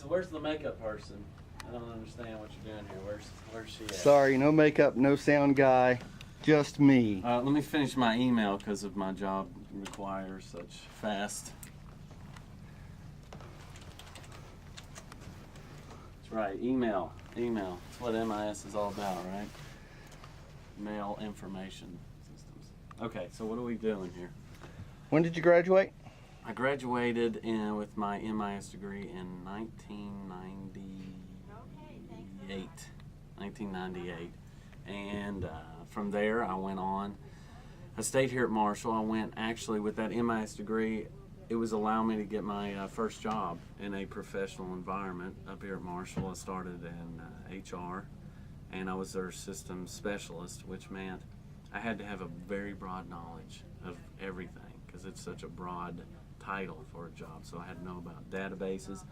Where's the makeup person? I don't understand what you're doing here. Where's she at? Sorry, no makeup, no sound guy, just me. Let me finish my email because of my job requires such fast. That's right, email. That's what MIS is all about, right? Mail information systems. Okay, so what are we doing here? When did you graduate? I graduated with my MIS degree in 1998, and from there I went on. I stayed here at Marshall. I went actually with that MIS degree. It was allowing me to get my first job in a professional environment up here at Marshall. I started in HR, and I was their systems specialist, which meant I had to have a very broad knowledge of everything because it's such a broad title for a job. So I had to know about databases,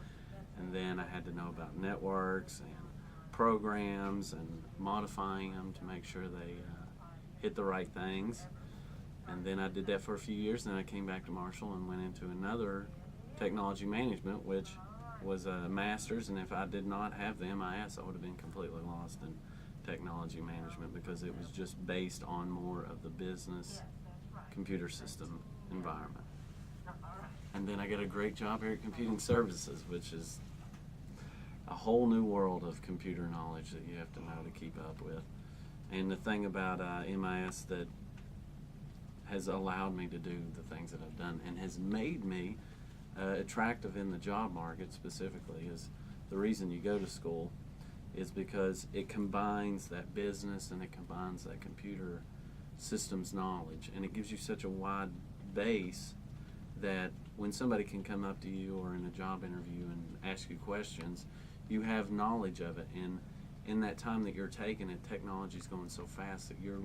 and then I had to know about networks and programs and modifying them to make sure they hit the right things. And then I did that for a few years, and then I came back to Marshall and went into another technology management, which was a master's, and if I did not have the MIS, I would have been completely lost in technology management because it was just based on more of the business computer system environment. And then I got a great job here at Computing Services, which is a whole new world of computer knowledge that you have to know to keep up with. And the thing about MIS that has allowed me to do the things that I've done and has made me attractive in the job market specifically is the reason you go to school is because it combines that business and it combines that computer systems knowledge, and it gives you such a wide base that when somebody can come up to you or in a job interview and ask you questions, you have knowledge of it. And in that time that you're taking it, technology is going so fast that you're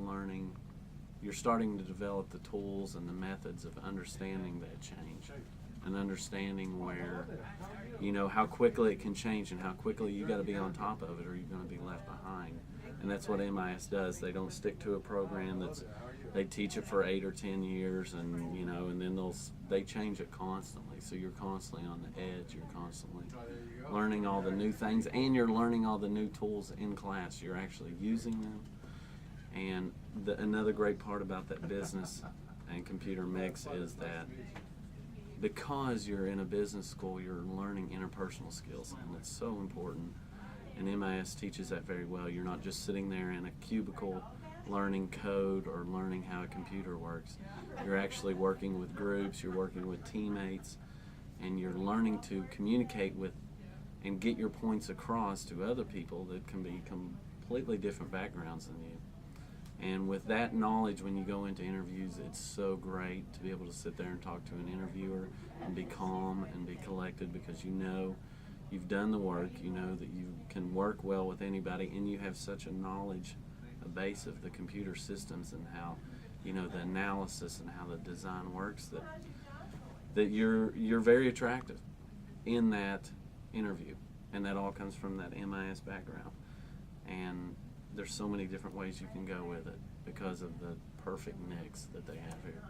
starting to develop the tools and the methods of understanding that change and understanding where, how quickly it can change and how quickly you got to be on top of it or you're going to be left behind. And that's what MIS does. They don't stick to a program they teach it for 8 or 10 years, and and then they change it constantly. So you're constantly on the edge. You're constantly learning all the new things, and you're learning all the new tools in class. You're actually using them. And another great part about that business and computer mix is that because you're in a business school, you're learning interpersonal skills, and it's so important. And MIS teaches that very well. You're not just sitting there in a cubicle learning code or learning how a computer works. You're actually working with groups, you're working with teammates, and you're learning to communicate with and get your points across to other people that can be completely different backgrounds than you. And with that knowledge, when you go into interviews, it's so great to be able to sit there and talk to an interviewer and be calm and be collected because you've done the work, you know that you can work well with anybody, and you have such a knowledge, a base of the computer systems and how, the analysis and how the design works that you're very attractive in that interview. And that all comes from that MIS background. And there's so many different ways you can go with it because of the perfect mix that they have here.